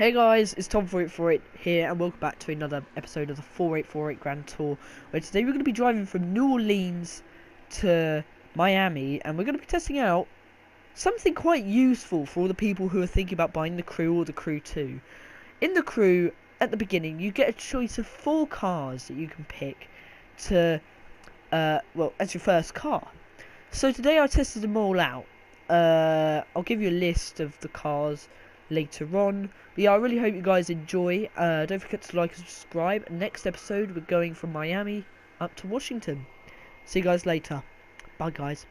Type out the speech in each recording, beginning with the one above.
Hey guys, it's Tom488 here, and welcome back to another episode of the 4848 Grand Tour, where today we're going to be driving from New Orleans to Miami, and we're going to be testing out something quite useful for all the people who are thinking about buying the Crew or the Crew 2. In the Crew, at the beginning, you get a choice of 4 cars that you can pick to, well, as your first car. So today I tested them all out. I'll give you a list of the cars later on. But yeah, I really hope you guys enjoy. Don't forget to like and subscribe. Next episode, we're going from Miami up to Washington. See you guys later. Bye, guys.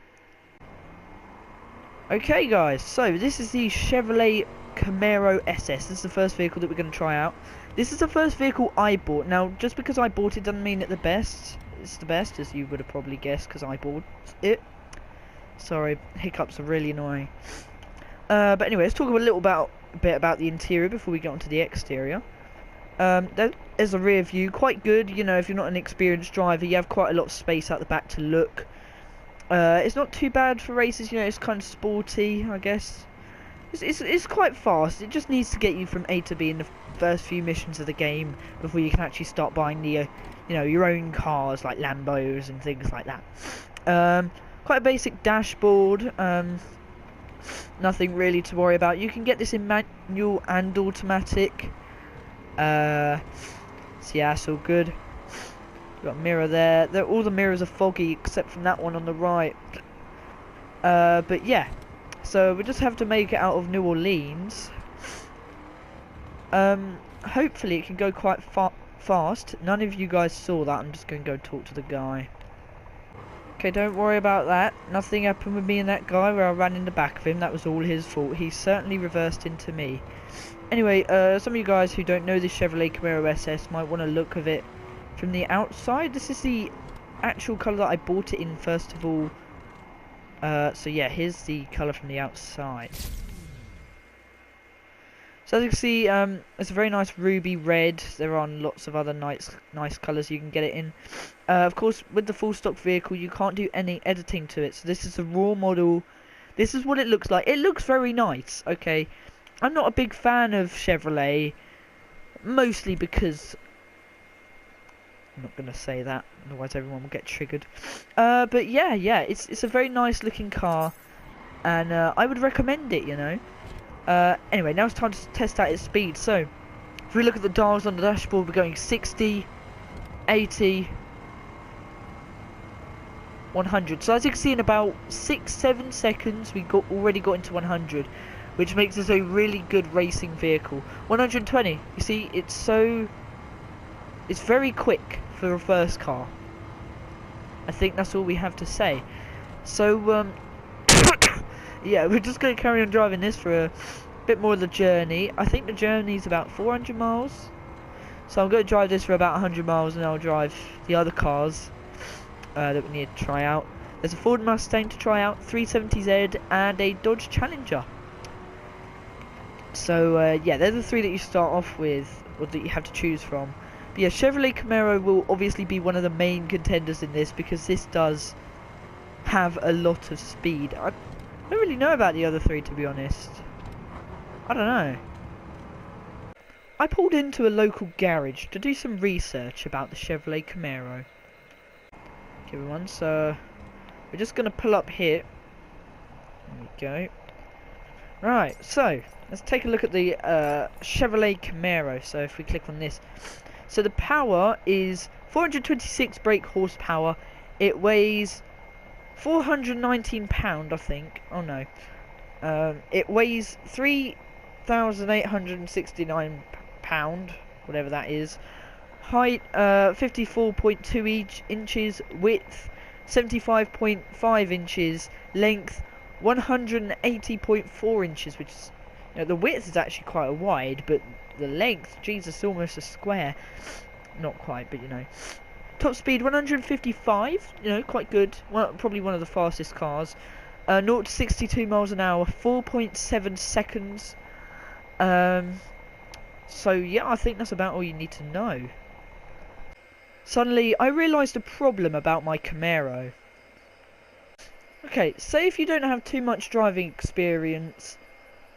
Okay, guys. So this is the Chevrolet Camaro SS. This is the first vehicle that we're going to try out. This is the first vehicle I bought. Now, just because I bought it doesn't mean it's the best, as you would have probably guessed, because I bought it. Sorry, hiccups are really annoying. But anyway, let's talk a bit about the interior before we get onto the exterior. There's a rear view, quite good. You know, if you're not an experienced driver, you have quite a lot of space out the back to look. It's not too bad for races. You know, it's kind of sporty, I guess. It's quite fast. It just needs to get you from A to B in the first few missions of the game before you can actually start buying the, you know, your own cars like Lambos and things like that. Quite a basic dashboard. Nothing really to worry about. You can get this in manual and automatic. So yeah, it's all good. Got a mirror there. All the mirrors are foggy except from that one on the right. But yeah, so we just have to make it out of New Orleans. Hopefully it can go quite fast. None of you guys saw that. I'm just going to go talk to the guy. Okay, don't worry about that. Nothing happened with me and that guy where I ran in the back of him. That was all his fault. He certainly reversed into me. Anyway, some of you guys who don't know the Chevrolet Camaro SS might want to look of it from the outside. This is the actual colour that I bought it in, first of all. So yeah, here's the colour from the outside. So as you can see, it's a very nice ruby red. There are lots of other nice colours you can get it in. Of course, with the full stock vehicle, you can't do any editing to it. So this is a raw model. This is what it looks like. It looks very nice. Okay, I'm not a big fan of Chevrolet, mostly because I'm not gonna say that, otherwise everyone will get triggered. But yeah, it's a very nice looking car, and I would recommend it. You know. Anyway, now it's time to test out its speed. So, if we look at the dials on the dashboard, we're going 60, 80, 100. So as you can see, in about 6-7 seconds, we already got into 100, which makes this a really good racing vehicle. 120. You see, it's very quick for a first car. I think that's all we have to say. So, yeah, we're just going to carry on driving this for a bit more of the journey. I think the journey is about 400 miles. So I'm going to drive this for about 100 miles, and I'll drive the other cars that we need to try out. There's a Ford Mustang to try out, 370Z, and a Dodge Challenger. So yeah, they're the 3 that you start off with, or that you have to choose from. But yeah, Chevrolet Camaro will obviously be one of the main contenders in this, because this does have a lot of speed. I don't really know about the other 3, to be honest. I don't know. I pulled into a local garage to do some research about the Chevrolet Camaro. Okay, everyone, so we're just going to pull up here. There we go. Right, so let's take a look at the Chevrolet Camaro. So if we click on this, so the power is 426 brake horsepower. It weighs 419 pound, I think. Oh no, it weighs 3,869 pound, whatever that is. Height 54.2 inches, width 75.5 inches, length 180.4 inches, which is, you know, the width is actually quite wide, but the length, Jesus, almost a square. Not quite, but you know. Top speed 155, you know, quite good. Well, probably one of the fastest cars. 0 to 62 miles an hour, 4.7 seconds. So yeah, I think that's about all you need to know. Suddenly, I realised a problem about my Camaro. Okay, say if you don't have too much driving experience,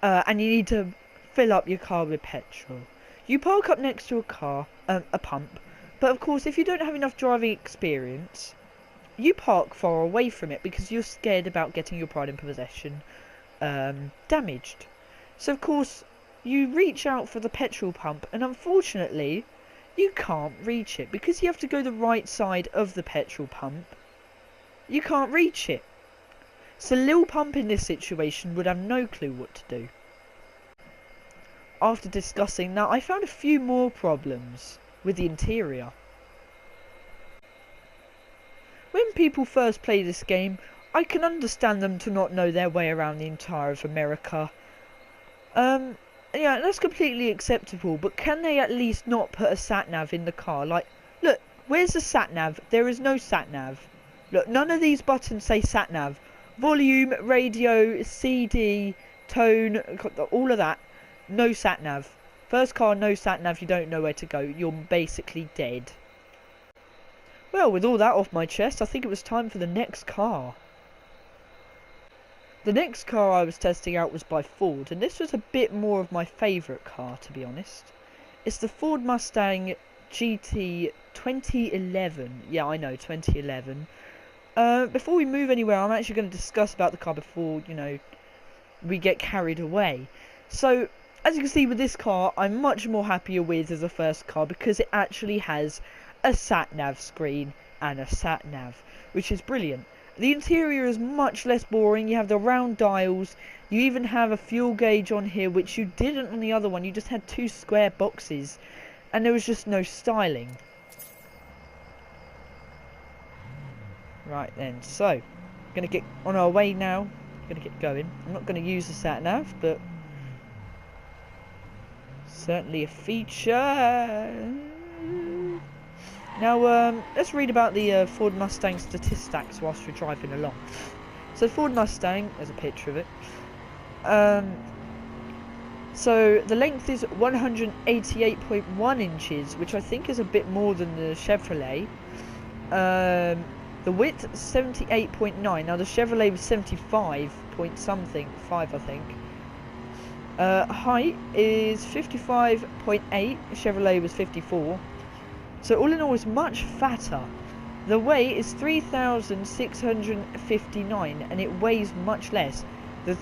and you need to fill up your car with petrol. You park up next to a pump, but of course if you don't have enough driving experience, you park far away from it because you're scared about getting your pride and possession damaged. So of course you reach out for the petrol pump, and unfortunately you can't reach it because you have to go the right side of the petrol pump. You can't reach it. So Lil Pump in this situation would have no clue what to do. After discussing that, I found a few more problems with the interior. When people first play this game, I can understand them to not know their way around the entire of America. Yeah, that's completely acceptable, but can they at least not put a sat-nav in the car? Like, look, where's the sat-nav? There is no sat-nav. Look, none of these buttons say sat-nav. Volume, radio, CD, tone, all of that. No sat-nav. First car, no sat-nav, you don't know where to go. You're basically dead. Well, with all that off my chest, I think it was time for the next car. The next car I was testing out was by Ford, and this was a bit more of my favourite car, to be honest. It's the Ford Mustang GT 2011. Yeah, I know, 2011. Before we move anywhere, I'm actually going to discuss about the car before, you know, we get carried away. So, as you can see with this car, I'm much more happier with as a first car because it actually has a sat-nav screen and a sat-nav, which is brilliant. The interior is much less boring. You have the round dials. You even have a fuel gauge on here, which you didn't on the other one. You just had two square boxes, and there was just no styling. Right then, so gonna get on our way now. Gonna get going. I'm not gonna use the sat-nav, but certainly a feature. Now, let's read about the Ford Mustang statistics whilst we're driving along. So, Ford Mustang, there's a picture of it. So, the length is 188.1 inches, which I think is a bit more than the Chevrolet. The width, 78.9. Now, the Chevrolet was 75 point something, 5 I think. Height is 55.8. Chevrolet was 54. So all in all, it's much fatter. The weight is 3,659, and it weighs much less. The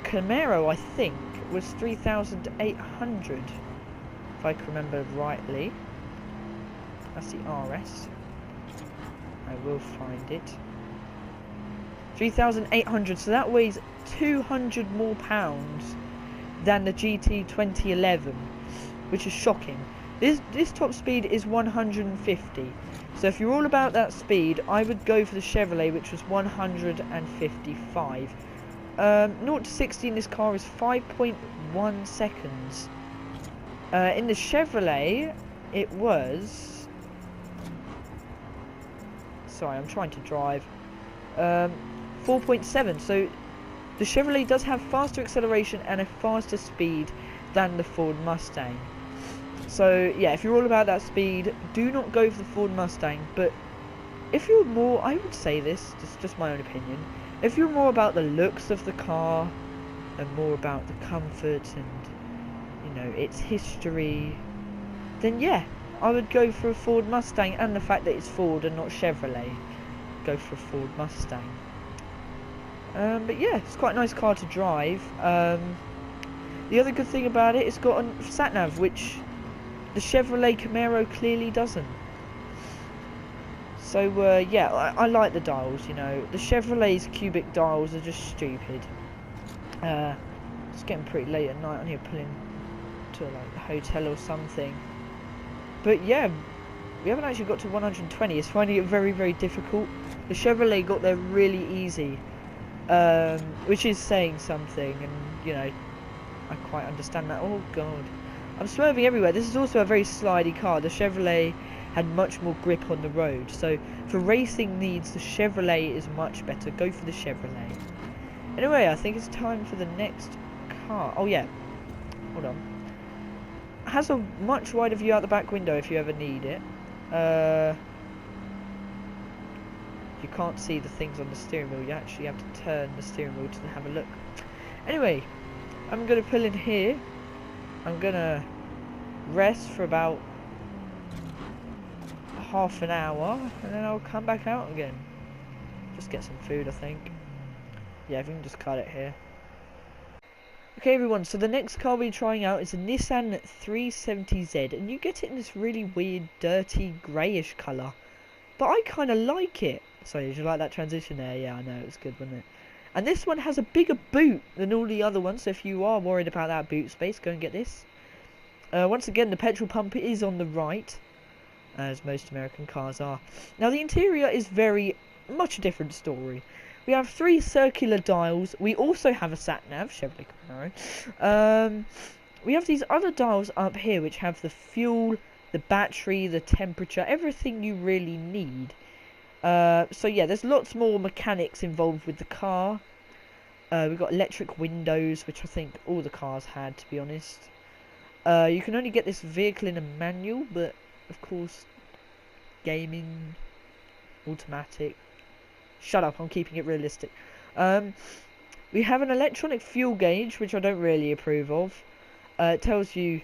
Camaro, I think, was 3,800, if I can remember rightly. That's the RS. I will find it. 3,800. So that weighs 200 more pounds than the GT 2011, which is shocking. This top speed is 150, so if you're all about that speed, I would go for the Chevrolet, which was 155. 0 to 60 in this car is 5.1 seconds. In the Chevrolet, it was... Sorry, I'm trying to drive. 4.7, so the Chevrolet does have faster acceleration and a faster speed than the Ford Mustang. So, yeah, if you're all about that speed, do not go for the Ford Mustang. But if you're more, I would say this, just my own opinion, if you're more about the looks of the car and more about the comfort and, you know, its history, then yeah, I would go for a Ford Mustang. And the fact that it's Ford and not Chevrolet, go for a Ford Mustang. But yeah, it's quite a nice car to drive. The other good thing about it, it's got a sat-nav, which the Chevrolet Camaro clearly doesn't. So, yeah, I like the dials, you know. The Chevrolet's cubic dials are just stupid. It's getting pretty late at night. I need to pull in to, like, a hotel or something. But, yeah, we haven't actually got to 120. It's finding it very, very difficult. The Chevrolet got there really easy, which is saying something, and, you know, I quite understand that. Oh, God. I'm swerving everywhere. This is also a very slidey car. The Chevrolet had much more grip on the road. So for racing needs, the Chevrolet is much better. Go for the Chevrolet. Anyway, I think it's time for the next car. Oh yeah, hold on. It has a much wider view out the back window if you ever need it. You can't see the things on the steering wheel. You actually have to turn the steering wheel to have a look. Anyway, I'm going to pull in here. I'm gonna rest for about half an hour, and then I'll come back out again. Just get some food, I think. Yeah, if we can just cut it here. Okay everyone, so the next car we're trying out is a Nissan 370Z, and you get it in this really weird, dirty, greyish colour. But I kind of like it. Sorry, did you like that transition there? Yeah, I know, it was good, wasn't it? And this one has a bigger boot than all the other ones, so if you are worried about that boot space, go and get this. Once again, the petrol pump is on the right, as most American cars are. Now, the interior is very much a different story. We have 3 circular dials. We also have a sat-nav, Chevrolet Camaro. We have these other dials up here, which have the fuel, the battery, the temperature, everything you really need. So yeah, there's lots more mechanics involved with the car. We've got electric windows, which I think all the cars had, to be honest. You can only get this vehicle in a manual, but of course, gaming, automatic. Shut up, I'm keeping it realistic. We have an electronic fuel gauge, which I don't really approve of. It tells you...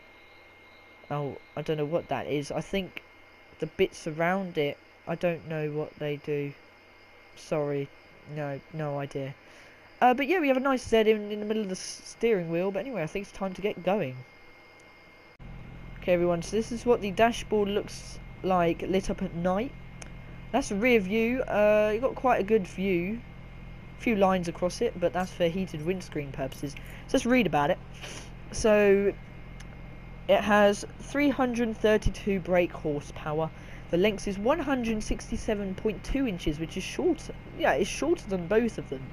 Oh, I don't know what that is. I think the bits around it, I don't know what they do. Sorry. No idea. But yeah, we have a nice Z in the middle of the steering wheel. But anyway, I think it's time to get going. Okay, everyone, so this is what the dashboard looks like lit up at night. That's the rear view. You've got quite a good view. A few lines across it, but that's for heated windscreen purposes. So let's read about it. So it has 332 brake horsepower. The length is 167.2 inches, which is shorter. Yeah, it's shorter than both of them.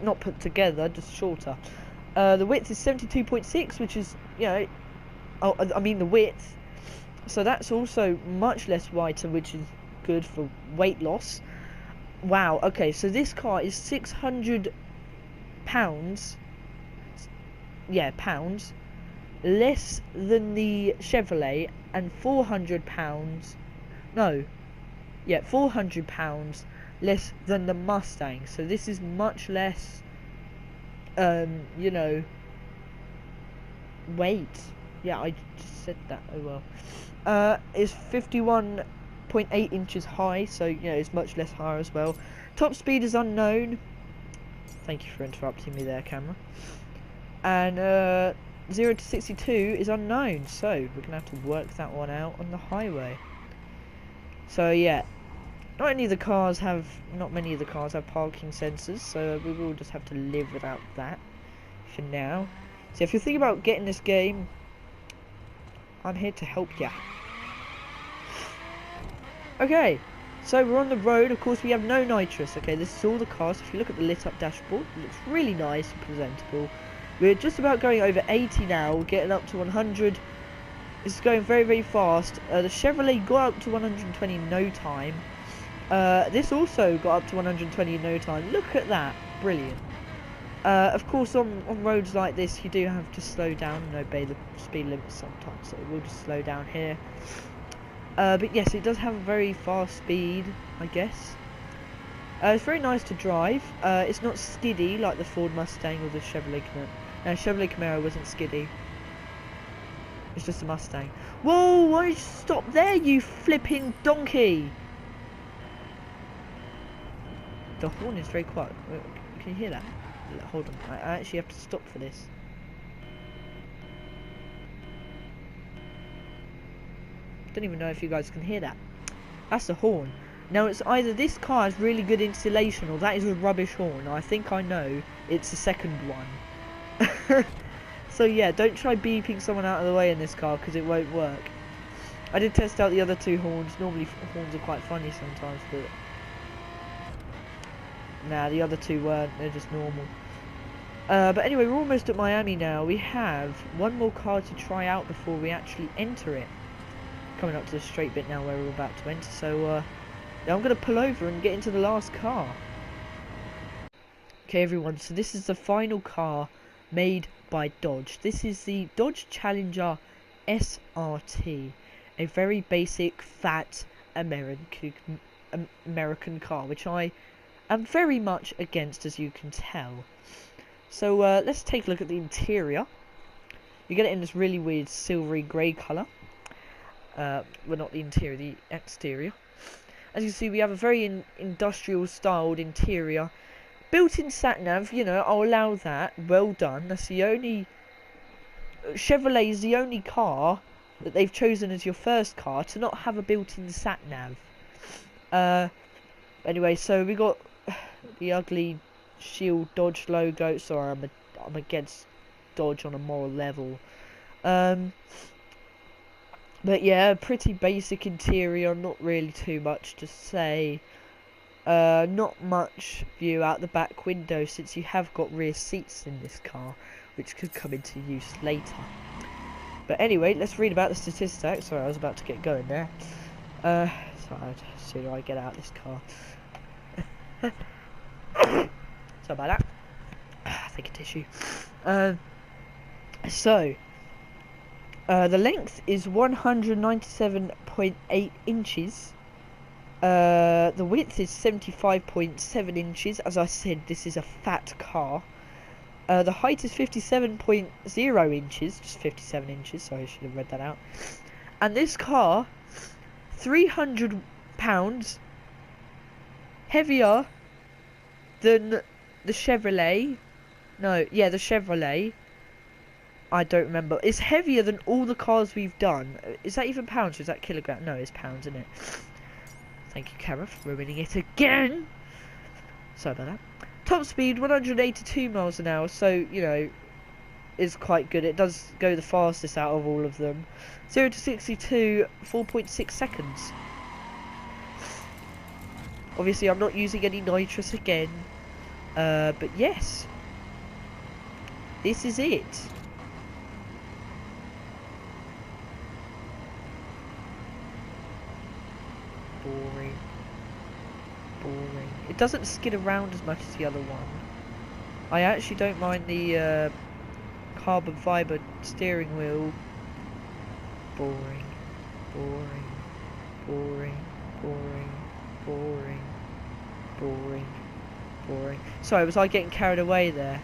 Not put together, just shorter. The width is 72.6, which is, you know, I mean the width. So that's also much less wider, which is good for weight loss. Wow, okay, so this car is 600 pounds. Yeah, pounds. Less than the Chevrolet, and 400 pounds. No. Yeah, 400 pounds less than the Mustang. So this is much less, you know, weight. Yeah, I just said that. Oh well. It's 51.8 inches high, so you know it's much less higher as well. Top speed is unknown. Thank you for interrupting me there, camera. And 0 to 62 is unknown, so we're gonna have to work that one out on the highway. So yeah, not many of the cars have parking sensors, so we will just have to live without that for now. So if you're thinking about getting this game, I'm here to help ya. Okay, so we're on the road. Of course, we have no nitrous. Okay, this is all the cars. If you look at the lit up dashboard, it looks really nice and presentable. We're just about going over 80 now, getting up to 100. It's going very, very fast. The Chevrolet got up to 120 in no time. This also got up to 120 in no time. Look at that. Brilliant. Of course, on roads like this, you do have to slow down and obey the speed limit sometimes, so we'll just slow down here. But yes, it does have a very fast speed, I guess. It's very nice to drive. It's not skiddy like the Ford Mustang or the Chevrolet Camaro. No, Chevrolet Camaro wasn't skiddy. It's just a Mustang. Whoa, why did you stop there, you flipping donkey? The horn is very quiet. Can you hear that? Hold on, I actually have to stop for this. Don't even know if you guys can hear that. That's the horn. Now it's either this car has really good insulation or that is a rubbish horn. I think I know it's the second one. So yeah, don't try beeping someone out of the way in this car because it won't work. I did test out the other two horns. Normally horns are quite funny sometimes, but nah, the other two weren't. They're just normal. But anyway, we're almost at Miami now. We have one more car to try out before we actually enter it. Coming up to the straight bit now where we're about to enter. So now I'm going to pull over and get into the last car. Okay everyone, so this is the final car made by Dodge. This is the Dodge Challenger SRT. A very basic, fat American car, which I am very much against, as you can tell. So let's take a look at the interior. You get it in this really weird silvery grey colour. Well, not the interior, the exterior. As you see, we have a very industrial styled interior. Built-in sat-nav, you know, I'll allow that. Well done. That's the only... Chevrolet is the only car that they've chosen as your first car to not have a built-in sat-nav. Anyway, so we got the ugly Shield Dodge logo. Sorry, I'm against Dodge on a moral level. But yeah, pretty basic interior, not really too much to say. Not much view out the back window since you have got rear seats in this car, which could come into use later. But anyway, let's read about the statistics. Sorry, I was about to get going there. Sorry, as soon as I get out of this car. Sorry about that. Take a tissue. The length is 197.8 inches. The width is 75.7 inches. As I said, this is a fat car. The height is 57.0 inches. Just 57 inches, sorry, I should have read that out. And this car, 300 pounds heavier than the Chevrolet. No, yeah, the Chevrolet. I don't remember. It's heavier than all the cars we've done. Is that even pounds or is that kilogram? No, it's pounds, isn't it? Thank you, Kara, for ruining it again. Sorry about that. Top speed, 182 miles an hour. So, you know, is quite good. It does go the fastest out of all of them. 0 to 62, 4.6 seconds. Obviously, I'm not using any nitrous again. But yes. This is it. Boring. It doesn't skid around as much as the other one. I actually don't mind the carbon fibre steering wheel. Boring. Sorry, was I getting carried away there?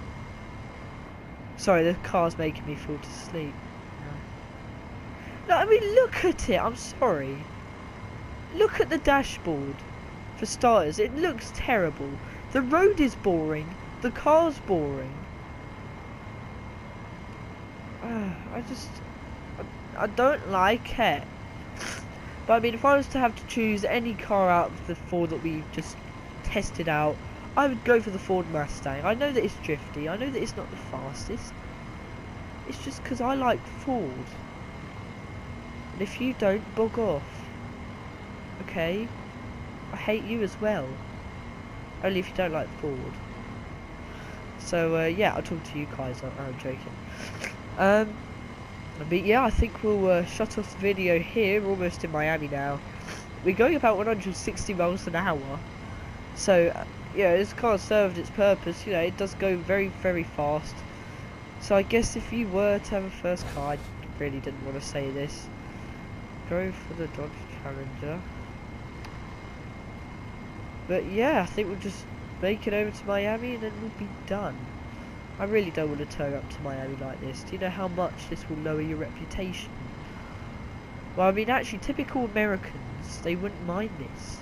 Sorry, the car's making me fall to sleep. No, I mean, look at it. I'm sorry. Look at the dashboard. For starters, it looks terrible. The road is boring. The car's boring. I don't like it. But I mean, if I was to have to choose any car out of the four that we've just tested out, I would go for the Ford Mustang. I know that it's drifty. I know that it's not the fastest. It's just because I like Ford. And if you don't, bug off. Okay? I hate you as well. Only if you don't like Ford. So, yeah, I'll talk to you guys. I'm joking. But yeah, I think we'll shut off the video here. We're almost in Miami now. We're going about 160 miles an hour. So, yeah, this car served its purpose. You know, it does go very, very fast. So I guess if you were to have a first car, I really didn't want to say this, go for the Dodge Challenger. But yeah, I think we'll just make it over to Miami and then we'll be done. I really don't want to turn up to Miami like this. Do you know how much this will lower your reputation? Well, I mean, actually, typical Americans, they wouldn't mind this.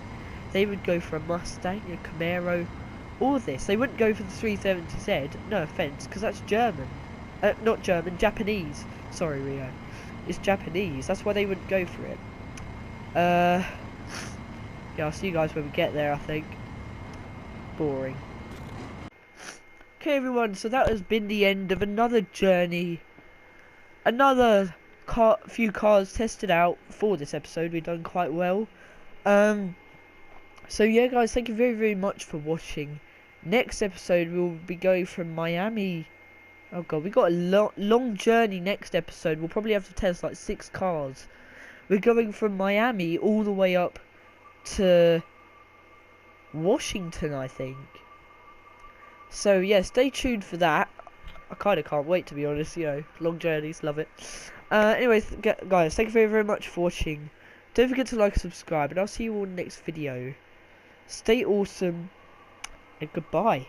They would go for a Mustang, a Camaro, or this. They wouldn't go for the 370Z, no offence, because that's German. Not German, Japanese. Sorry, Rio. It's Japanese, that's why they wouldn't go for it. Yeah, I'll see you guys when we get there, I think. Boring. Okay, everyone, so that has been the end of another journey. Another few cars tested out for this episode. We've done quite well. So yeah, guys, thank you very, very much for watching. Next episode, we'll be going from Miami. Oh god, we got a long journey next episode. We'll probably have to test like 6 cars. We're going from Miami all the way up to Washington, I think. So yeah, stay tuned for that. I kind of can't wait, to be honest. You know, long journeys, love it. Anyways, guys, thank you very, very much for watching. Don't forget to like and subscribe, and I'll see you all in the next video. Stay awesome, and goodbye.